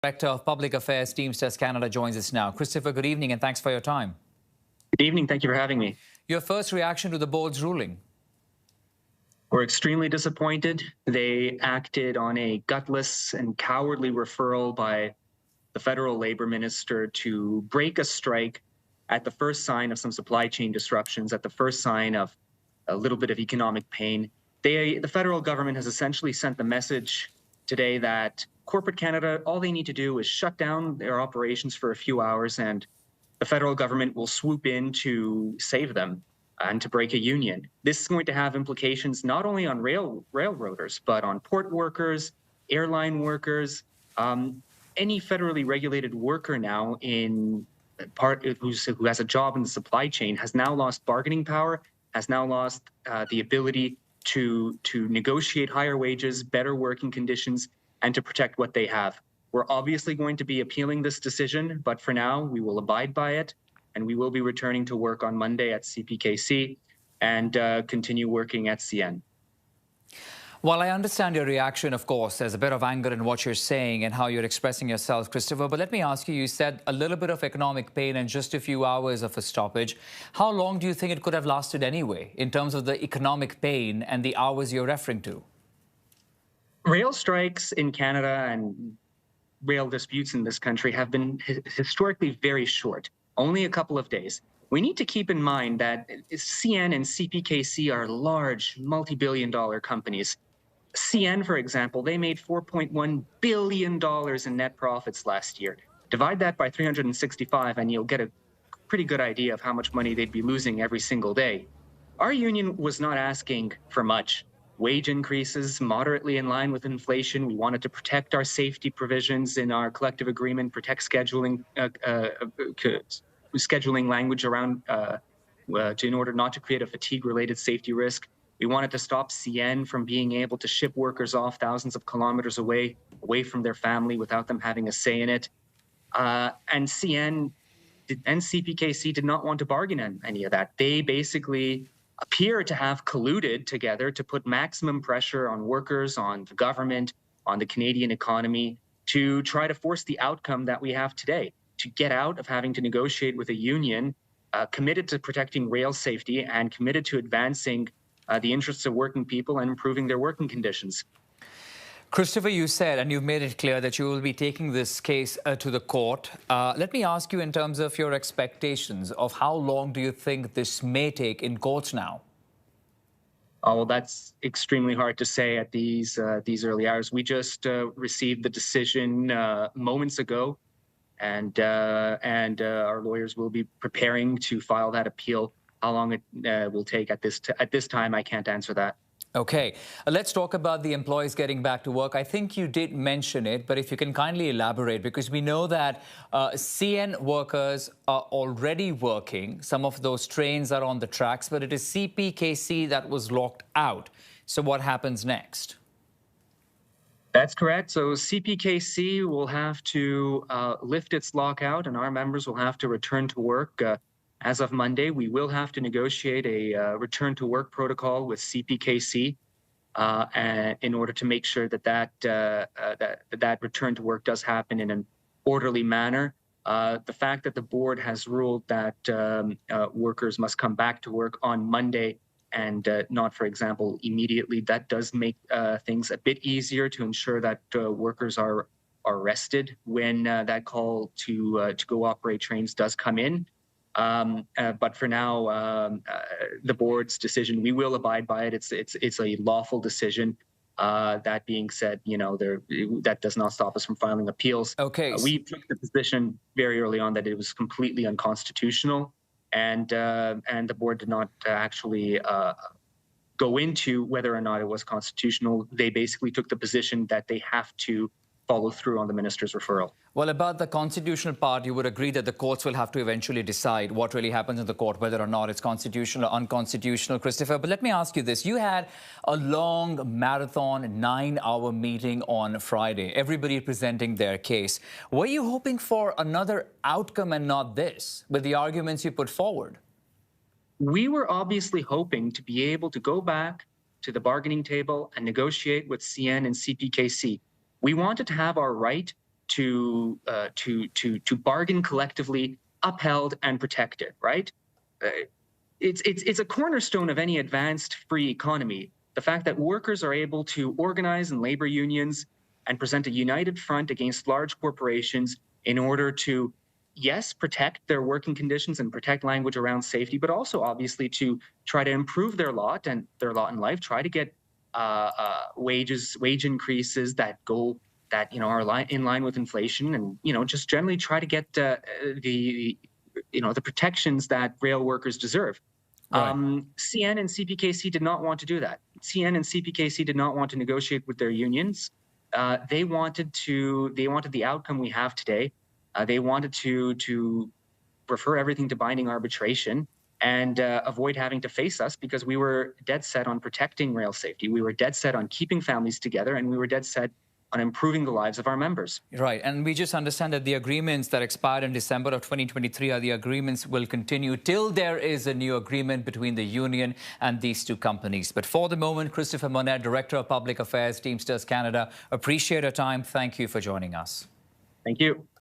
Director of Public Affairs, Teamsters Canada, joins us now. Christopher, good evening and thanks for your time. Good evening. Thank you for having me. Your first reaction to the board's ruling? We're extremely disappointed. They acted on a gutless and cowardly referral by the federal labor minister to break a strike at the first sign of some supply chain disruptions, at the first sign of a little bit of economic pain. The federal government has essentially sent the message today that corporate Canada, all they need to do is shut down their operations for a few hours and the federal government will swoop in to save them and to break a union. This is going to have implications not only on railroaders, but on port workers, airline workers, any federally regulated worker now in part who has a job in the supply chain has now lost bargaining power, has now lost the ability to negotiate higher wages, better working conditions, and to protect what they have. We're obviously going to be appealing this decision, but for now, we will abide by it, and we will be returning to work on Monday at CPKC and continue working at CN. Well, I understand your reaction, of course. There's a bit of anger in what you're saying and how you're expressing yourself, Christopher. But let me ask you, you said a little bit of economic pain and just a few hours of a stoppage. How long do you think it could have lasted anyway, in terms of the economic pain and the hours you're referring to? Rail strikes in Canada and rail disputes in this country have been historically very short, only a couple of days. We need to keep in mind that CN and CPKC are large, multi-billion-dollar companies. CN, for example, they made $4.1 billion in net profits last year. Divide that by 365 and you'll get a pretty good idea of how much money they'd be losing every single day. Our union was not asking for much. Wage increases moderately in line with inflation. We wanted to protect our safety provisions in our collective agreement, protect scheduling language around in order not to create a fatigue-related safety risk. We wanted to stop CN from being able to ship workers off thousands of kilometers away from their family without them having a say in it. And CN and CPKC did not want to bargain on any of that. They basically appear to have colluded together to put maximum pressure on workers, on the government, on the Canadian economy, to try to force the outcome that we have today, to get out of having to negotiate with a union committed to protecting rail safety and committed to advancing the interests of working people and improving their working conditions. Christopher, you said, and you've made it clear, that you will be taking this case to the court. Let me ask you in terms of your expectations of how long do you think this may take in courts now? Oh, well, that's extremely hard to say at these early hours. We just received the decision moments ago, and our lawyers will be preparing to file that appeal. How long it will take at this time, I can't answer that. Okay, let's talk about the employees getting back to work. I think you did mention it, but if you can kindly elaborate, because we know that CN workers are already working. Some of those trains are on the tracks, but it is CPKC that was locked out. So what happens next? That's correct. So CPKC will have to lift its lockout, and our members will have to return to work. As of Monday, we will have to negotiate a return-to-work protocol with CPKC in order to make sure that return to work does happen in an orderly manner. The fact that the board has ruled that workers must come back to work on Monday and not, for example, immediately, that does make things a bit easier to ensure that workers are rested when that call to go operate trains does come in. But for now, the board's decision, we will abide by it. It's a lawful decision. That being said, that does not stop us from filing appeals. Okay. We took the position very early on that it was completely unconstitutional, and the board did not actually go into whether or not it was constitutional. They basically took the position that they have to follow through on the minister's referral. Well, about the constitutional part, you would agree that the courts will have to eventually decide what really happens in the court, whether or not it's constitutional or unconstitutional, Christopher. But let me ask you this. You had a long marathon 9-hour meeting on Friday, everybody presenting their case. Were you hoping for another outcome and not this, with the arguments you put forward? We were obviously hoping to be able to go back to the bargaining table and negotiate with CN and CPKC. We wanted to have our right to bargain collectively, upheld and protected. Right? It's a cornerstone of any advanced free economy. The fact that workers are able to organize in labor unions and present a united front against large corporations in order to, yes, protect their working conditions and protect language around safety, but also obviously to try to improve their lot and their lot in life, try to get wage increases that are in line with inflation, and just generally try to get the protections that rail workers deserve. Right. CN and CPKC did not want to do that. CN and CPKC did not want to negotiate with their unions. They wanted the outcome we have today. They wanted to refer everything to binding arbitration and avoid having to face us, because we were dead set on protecting rail safety. We were dead set on keeping families together, and we were dead set on improving the lives of our members. Right. And we just understand that the agreements that expired in December of 2023 are the agreements will continue till there is a new agreement between the union and these two companies. But for the moment, Christopher Monette, Director of Public Affairs, Teamsters Canada, appreciate your time. Thank you for joining us. Thank you.